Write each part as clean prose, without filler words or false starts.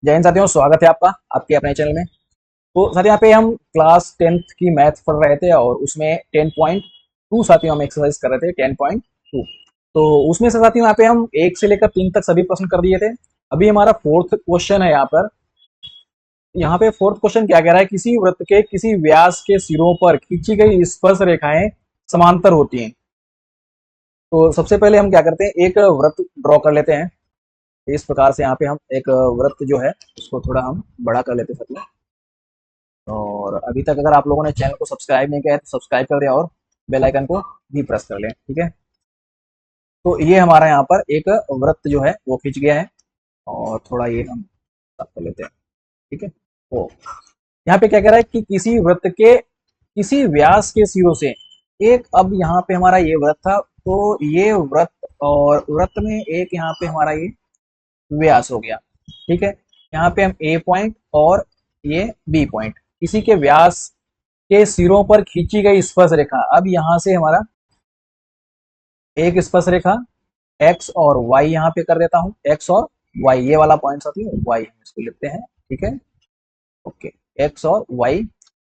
जय हिंद साथियों, स्वागत है आपका आपके अपने चैनल में। तो साथियों, यहाँ पे हम क्लास 10th की मैथ पढ़ रहे थे और उसमें 10.2 साथियों हम एक्सरसाइज कर रहे थे 10.2। तो उसमें से साथियों यहाँ पे हम 1 से लेकर 3 तक सभी प्रश्न कर दिए थे। अभी हमारा फोर्थ क्वेश्चन है। यहाँ पे फोर्थ क्वेश्चन क्या कह रहा है, किसी वृत्त के किसी व्यास के सिरों पर खींची गई स्पर्श रेखाएं समांतर होती हैं। तो सबसे पहले हम क्या करते हैं, एक वृत्त ड्रॉ कर लेते हैं। इस प्रकार से यहाँ पे हम एक वृत्त जो है उसको थोड़ा हम बड़ा कर लेते हैं साथियों। और अभी तक अगर आप लोगों ने चैनल को सब्सक्राइब नहीं किया है तो सब्सक्राइब कर दें और बेल आइकन को भी प्रेस कर लें, ठीक है। तो ये हमारा यहाँ पर एक वृत्त जो है वो खींच गया है और थोड़ा ये हम साफ कर लेते हैं, ठीक है। तो यहाँ पे क्या कह रहा है कि किसी वृत्त के किसी व्यास के सिरों से एक, अब यहाँ पे हमारा ये वृत्त था, तो ये वृत्त और वृत्त में एक यहाँ पे हमारा ये व्यास हो गया, ठीक है। यहाँ पे हम ए पॉइंट और ये बी पॉइंट, किसी के व्यास के सिरों पर खींची गई स्पर्श रेखा। अब यहां से हमारा एक स्पर्श रेखा एक्स और वाई यहाँ पे कर देता हूं, एक्स और वाई, ये वाला पॉइंट साथी वाई हम इसको लिखते हैं, ठीक है। ओके, एक्स और वाई,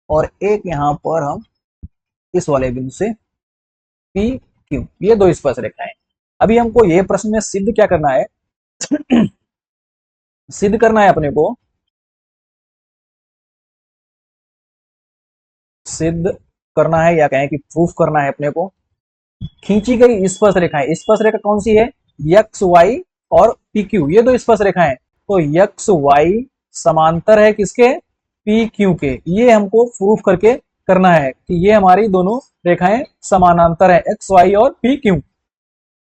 और एक यहाँ पर हम इस वाले बिंदु से पी क्यू, ये दो स्पर्श रेखाएं। अभी हमको ये प्रश्न में सिद्ध क्या करना है सिद्ध करना है अपने को, सिद्ध करना है या कहें कि प्रूफ करना है अपने को, खींची गई स्पर्श रेखाएं। स्पर्श रेखा कौन सी है, यक्स वाई और पी क्यू, ये दो स्पर्श रेखाएं। तो यक्स वाई समांतर है किसके, पी क्यू के। ये हमको प्रूफ करके करना है कि ये हमारी दोनों रेखाएं समानांतर है, एक्स वाई और पी क्यू,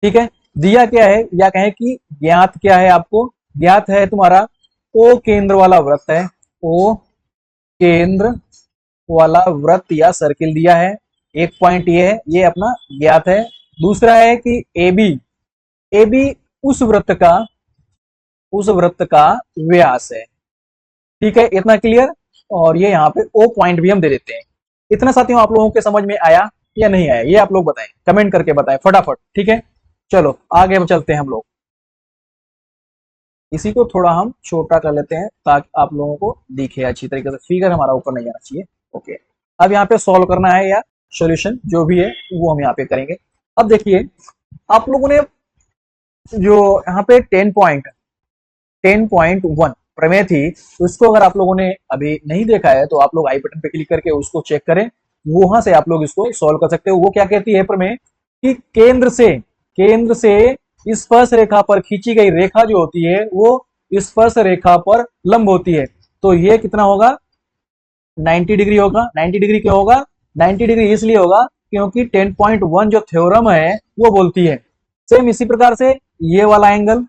ठीक है। दिया क्या है या कहें कि ज्ञात क्या है, आपको ज्ञात है तुम्हारा ओ केंद्र वाला वृत्त है, ओ केंद्र वाला वृत्त या सर्किल दिया है। एक पॉइंट ये है, ये अपना ज्ञात है। दूसरा है कि ए बी, ए बी उस वृत्त का व्यास है, ठीक है। इतना क्लियर। और ये यहाँ पे ओ पॉइंट भी हम दे देते हैं। इतना साथियों आप लोगों के समझ में आया या नहीं आया, ये आप लोग बताएं, कमेंट करके बताएं फटाफट, ठीक है। चलो आगे चलते हैं हम लोग। इसी को थोड़ा हम छोटा कर लेते हैं ताकि आप लोगों को दिखे अच्छी तरीके से, फिगर हमारा ऊपर नहीं आना चाहिए। ओके, अब यहाँ पे सॉल्व करना है या सॉल्यूशन जो भी है वो हम यहाँ पे करेंगे। अब देखिए, आप लोगों ने जो यहाँ पे 10.1 प्रमेय थी, उसको अगर आप लोगों ने अभी नहीं देखा है तो आप लोग आई बटन पे क्लिक करके उसको चेक करें, वहां से आप लोग इसको सॉल्व कर सकते हो। वो क्या कहती है प्रमेय कि केंद्र से स्पर्श रेखा पर खींची गई रेखा जो होती है वो स्पर्श रेखा पर लंब होती है। तो ये कितना होगा, 90 डिग्री होगा। 90 डिग्री क्यों होगा, 90 डिग्री इसलिए होगा क्योंकि 10.1 जो थ्योरम है वो बोलती है। सेम इसी प्रकार से ये वाला एंगल,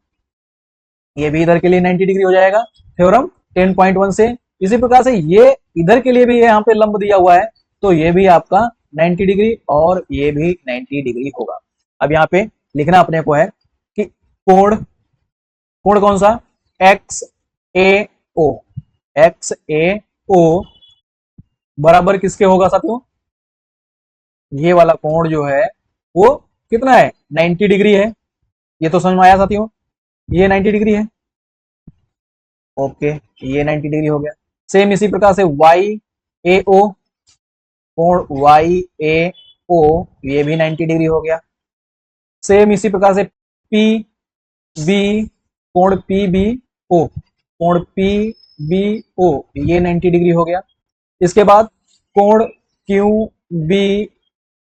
ये भी इधर के लिए 90 डिग्री हो जाएगा थ्योरम 10.1 से। इसी प्रकार से ये इधर के लिए भी यहाँ पे लंब दिया हुआ है, तो ये भी आपका 90 डिग्री और ये भी 90 डिग्री होगा। अब यहाँ पे लिखना अपने को है कि कोण, कोण कौन सा, एक्स ए ओ, एक्स ए ओ बराबर किसके होगा साथियों, ये वाला कोण जो है वो कितना है, 90 डिग्री है। ये तो समझ में आया साथियों, ये 90 डिग्री है। ओके, ये 90 डिग्री हो गया। सेम इसी प्रकार से वाई ए ओ, कोण वाई ए ओ, ये भी 90 डिग्री हो गया। सेम इसी प्रकार से पी बी, कोण पी बी ओ, कोण पी बी ओ, ये 90 डिग्री हो गया। इसके बाद कोण क्यू बी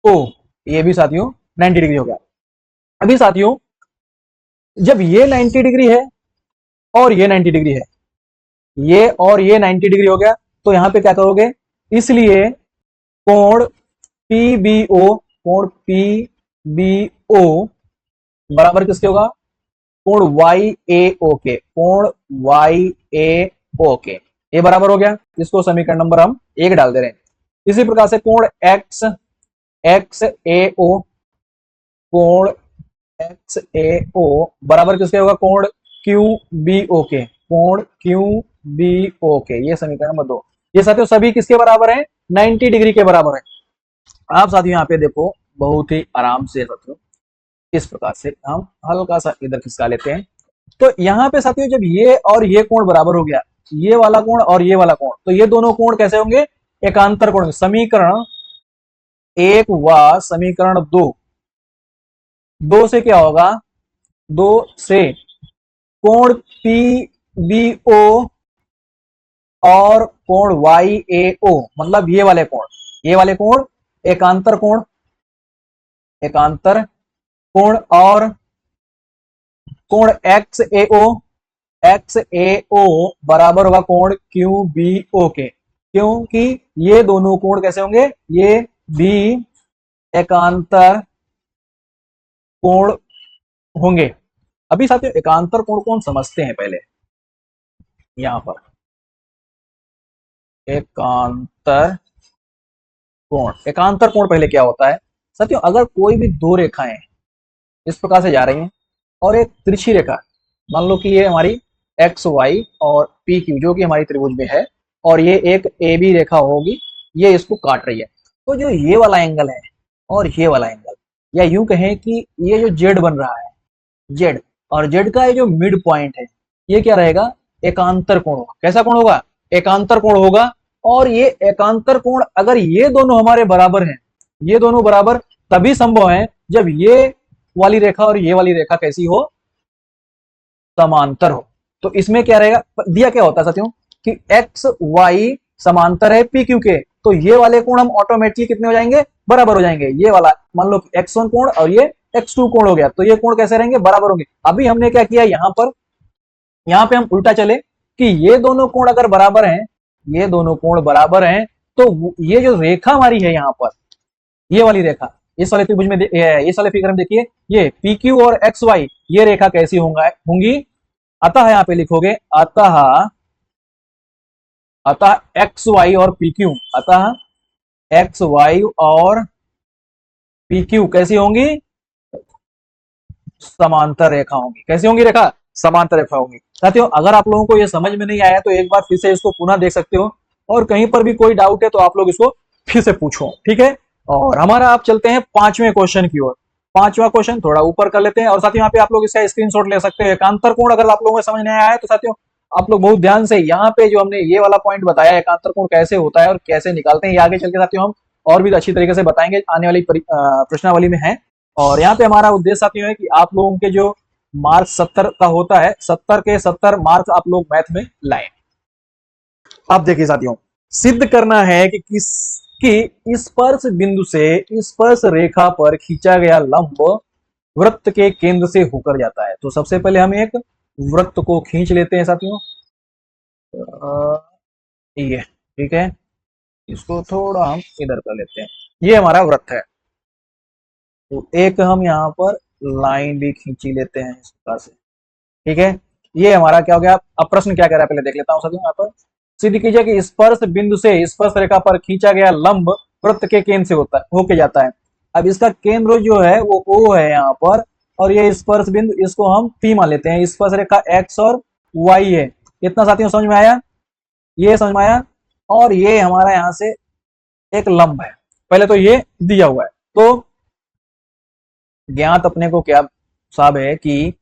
ओ, ये भी साथियों 90 डिग्री हो गया। अभी साथियों जब ये 90 डिग्री है और ये 90 डिग्री है, ये और ये 90 डिग्री हो गया, तो यहां पे क्या करोगे, इसलिए कोण पी बी ओ, कोण पी बी ओ बराबर किसके होगा, कोण वाई ए ओ के, कोण वाई ए ओ के, ये बराबर हो गया। इसको समीकरण नंबर हम 1 डाल दे रहे हैं। इसी प्रकार से कोण एक्स, एक्स ए ओ, कोण एक्स ए ओ बराबर किसके होगा, कोण क्यू बी ओ के, कोण क्यू बी ओ के, ये समीकरण नंबर 2। ये साथियों सभी किसके बराबर है, 90 डिग्री के बराबर है। आप साथियों यहाँ पे देखो, बहुत ही आराम से साथियों इस प्रकार से हम हल्का सा इधर खिसका लेते हैं तो यहां पे साथियों जब ये और ये कोण बराबर हो गया, ये वाला कोण और ये वाला कोण, तो ये दोनों कोण कैसे होंगे? एकांतर कोण। समीकरण एक व समीकरण दो, दो से क्या होगा? दो से कोण पी बी ओ और कोण वाई ए ओ, मतलब ये वाले कोण एकांतर कोण, एकांतर कोण, और कोण एक्स ए ओ, एक्स ए ओ बराबर होगा कोण क्यू बी ओ के, क्योंकि ये दोनों कोण कैसे होंगे? ये भी एकांतर कोण होंगे। अभी साथियों एकांतर कोण कौन समझते हैं पहले, यहां पर एकांतर कोण, एकांतर कोण पहले क्या होता है साथियों? अगर कोई भी दो रेखाएं इस प्रकार से जा रही हैं और एक तिरछी रेखा, मान लो कि ये हमारी एक्स वाई और पी क्यू जो कि हमारी त्रिभुज में है, और ये एक ए बी रेखा होगी, ये इसको काट रही है, तो जो ये वाला एंगल है और ये वाला एंगल, या यूं कहें कि ये जो जेड बन रहा है, जेड और जेड का ये जो मिड पॉइंट है, ये क्या रहेगा? एकांतर कोण होगा। कैसा कोण होगा? एकांतर कोण होगा। और ये एकांतर कोण अगर ये दोनों हमारे बराबर हैं, ये दोनों बराबर तभी संभव है जब ये वाली रेखा और ये वाली रेखा कैसी हो? समांतर हो। तो इसमें क्या रहेगा? दिया क्या होता है साथियों कि एक्स वाई समांतर है पी क्यू के, तो ये वाले कोण हम ऑटोमेटिकली कितने हो जाएंगे? बराबर हो जाएंगे। ये वाला मान लो x1 कोण और ये x2 कोण हो गया, तो ये कोण कैसे रहेंगे? बराबर होंगे। अभी हमने क्या किया यहां पे हम उल्टा चले कि ये दोनों कोण अगर बराबर हैं, ये दोनों कोण बराबर हैं, तो ये जो रेखा हमारी है यहां पर, ये वाली रेखा, इस वाले त्रिभुज में इस वाले फिगर में देखिए, ये पी क्यू और एक्स वाई ये रेखा कैसी होंगी? अतः यहां पे लिखोगे अतः, अतः एक्स वाई और पी क्यू, अतः एक्स वाई और पी क्यू कैसी होंगी? समांतर रेखा होंगी। कैसी होंगी रेखा? समांतर रेखा होंगी। साथियों अगर आप लोगों को ये समझ में नहीं आया तो एक बार फिर से इसको पुनः देख सकते हो, और कहीं पर भी कोई डाउट है तो आप लोग इसको फिर से पूछो, ठीक है। और हमारा आप चलते हैं पांचवें क्वेश्चन की ओर। पांचवा क्वेश्चन थोड़ा ऊपर कर लेते हैं, और साथियों यहाँ पे आप लोग इसका स्क्रीनशॉट ले सकते हैं। एकांतर कोण अगर आप लोगों को समझ नहीं आया है तो साथियों आप लोग बहुत ध्यान से यहाँ पे जो हमने ये वाला पॉइंट बताया, एकांतर कोण कैसे होता है और कैसे निकालते हैं, ये आगे चल के साथियों हम और भी अच्छी तरीके से बताएंगे, आने वाली प्रश्नावली में है। और यहाँ पे हमारा उद्देश्य साथियों है कि आप लोगों के जो मार्क्स 70 का होता है, 70 के 70 मार्क्स आप लोग मैथ में लाएं। अब देखिए साथियों, सिद्ध करना है कि स्पर्श बिंदु से स्पर्श रेखा पर खींचा गया लंब वृत्त के केंद्र से होकर जाता है। तो सबसे पहले हम एक वृत्त को खींच लेते हैं साथियों, ये ठीक है, इसको थोड़ा हम इधर कर लेते हैं, ये हमारा वृत्त है। तो एक हम यहाँ पर लाइन भी खींची लेते हैं इस प्रकार से, ठीक है। ये हमारा क्या हो गया? अब प्रश्न क्या कह रहा है पहले देख लेता हूं साथियों। यहाँ पर सिद्ध कीजिए कि स्पर्श बिंदु से स्पर्श रेखा पर खींचा गया लंब वृत्त के केंद्र से होके जाता है। अब इसका केंद्र जो है वो O है यहाँ पर, और ये स्पर्श बिंदु इसको हम P मान लेते हैं। स्पर्श रेखा X और Y है। इतना साथियों समझ में आया? ये समझ में आया। और ये हमारा यहाँ से एक लंब है, पहले तो ये दिया हुआ है। तो ज्ञात अपने को क्या साहब है कि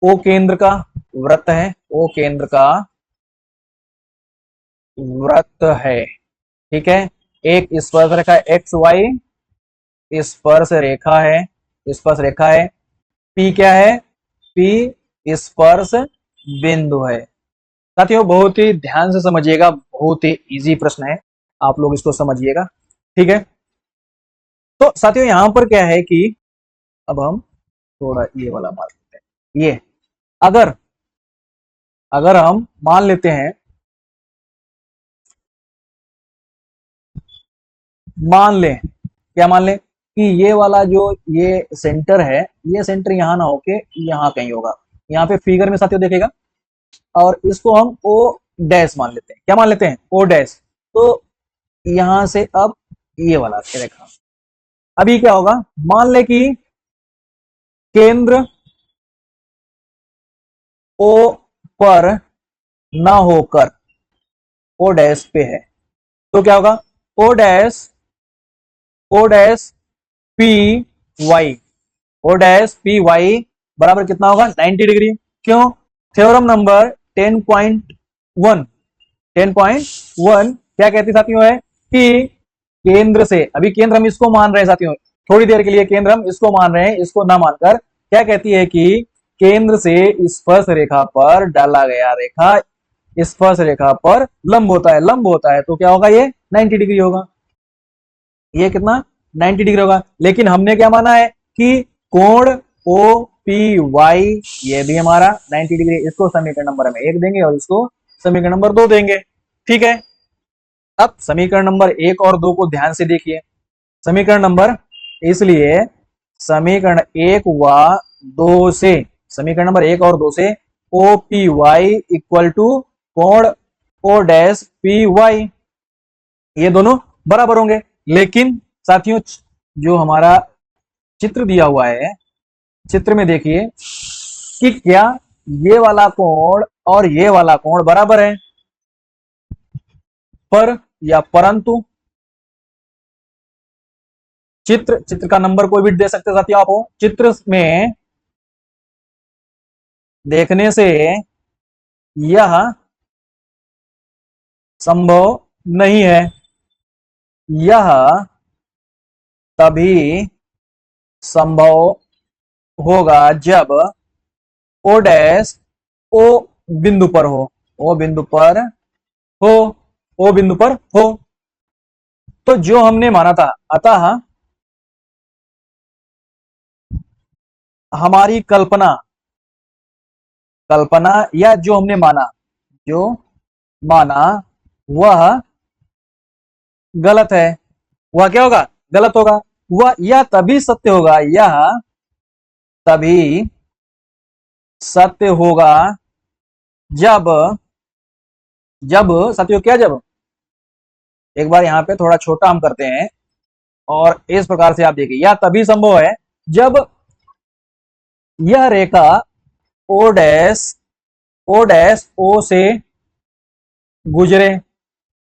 O केंद्र का वृत्त है, O केंद्र का वृत्त है, ठीक है। एक स्पर्श रेखा एक्स वाई स्पर्श रेखा है, स्पर्श रेखा है। पी क्या है? पी स्पर्श बिंदु है। साथियों बहुत ही ध्यान से समझिएगा, बहुत ही इजी प्रश्न है, आप लोग इसको समझिएगा, ठीक है। तो साथियों यहां पर क्या है कि अब हम थोड़ा ये वाला मान लेते हैं। ये अगर अगर हम मान लेते हैं, मान लें, क्या मान लें कि ये वाला जो ये सेंटर है, ये सेंटर यहां ना होके यहां कहीं होगा। यहाँ पे फिगर में साथियों देखेगा, और इसको हम ओ डैश मान लेते हैं। क्या मान लेते हैं? O dash. तो यहां से अब ये वाला रेखा, अभी क्या होगा? मान ले कि केंद्र ओ पर ना होकर ओ डैश पे है, तो क्या होगा? O dash, O dash P Y, O dash P Y बराबर कितना होगा 90 डिग्री। क्यों? थ्योरम नंबर 10.1 क्या कहती साथियों है कि केंद्र से, अभी केंद्र हम इसको मान रहे हैं साथियों, थोड़ी देर के लिए केंद्र हम इसको मान रहे हैं, इसको ना मानकर क्या कहती है कि केंद्र से स्पर्श रेखा पर डाला गया रेखा स्पर्श रेखा पर लंब होता है तो क्या होगा, ये 90 डिग्री होगा। ये कितना 90 डिग्री होगा। लेकिन हमने क्या माना है कि कोण ओ पी वाई ये भी हमारा 90 डिग्री, इसको समीकरण नंबर हम 1 देंगे और इसको समीकरण नंबर 2 देंगे। ठीक है, अब समीकरण नंबर 1 और 2 को ध्यान से देखिए। समीकरण नंबर, इसलिए समीकरण 1 व 2 से, समीकरण नंबर 1 और 2 से O P Y equal to कोण ओ डैश पी वाई, ये दोनों बराबर होंगे। लेकिन साथियों जो हमारा चित्र दिया हुआ है, चित्र में देखिए कि क्या ये वाला कोण और ये वाला कोण बराबर है, पर या परंतु। चित्र का नंबर कोई भी दे सकते साथियों आप हो। चित्र में देखने से यह संभव नहीं है। यह तभी संभव होगा जब ओ डैश ओ बिंदु पर हो, ओ बिंदु पर हो, ओ बिंदु पर हो। तो जो हमने माना था, अतः हमारी कल्पना या जो हमने माना, जो माना वह गलत है। वह क्या होगा, गलत होगा। वह यह तभी सत्य होगा, यह तभी सत्य होगा जब साथियों क्या, जब, एक बार यहां पे थोड़ा छोटा हम करते हैं और इस प्रकार से आप देखिए, यह तभी संभव है जब यह रेखा ओ डैश ओ से गुजरे,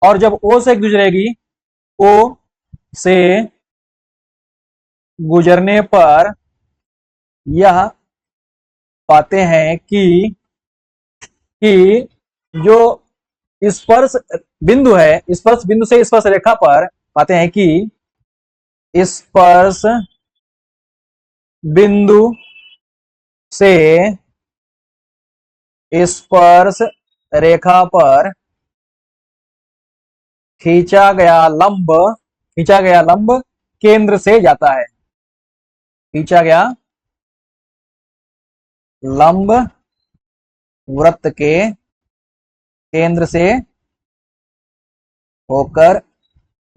और जब ओ से गुजरेगी, ओ से गुजरने पर यह पाते हैं कि जो स्पर्श बिंदु है, स्पर्श बिंदु से स्पर्श रेखा पर पाते हैं कि स्पर्श बिंदु से स्पर्श रेखा पर खींचा गया लंब केंद्र से जाता है। खींचा गया लंब वृत्त के केंद्र से होकर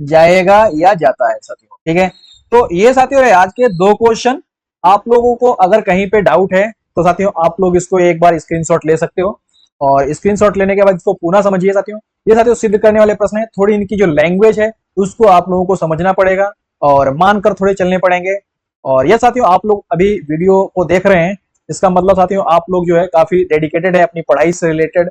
जाएगा या जाता है साथियों। ठीक है, तो ये साथियों रहे आज के 2 क्वेश्चन। आप लोगों को अगर कहीं पे डाउट है तो साथियों आप लोग इसको एक बार स्क्रीनशॉट ले सकते हो, और स्क्रीनशॉट लेने के बाद इसको पुनः समझिए साथियों। ये साथियों सिद्ध करने वाले प्रश्न है, थोड़ी इनकी जो लैंग्वेज है उसको आप लोगों को समझना पड़ेगा और मानकर थोड़े चलने पड़ेंगे। और ये साथियों आप लोग अभी वीडियो को देख रहे हैं, इसका मतलब साथियों आप लोग जो है काफी डेडिकेटेड है अपनी पढ़ाई से रिलेटेड।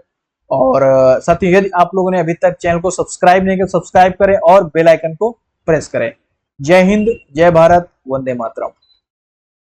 और साथियों यदि आप लोगों ने अभी तक चैनल को सब्सक्राइब नहीं किया, सब्सक्राइब करें और बेल आइकन को प्रेस करें। जय हिंद, जय भारत, वंदे मातरम।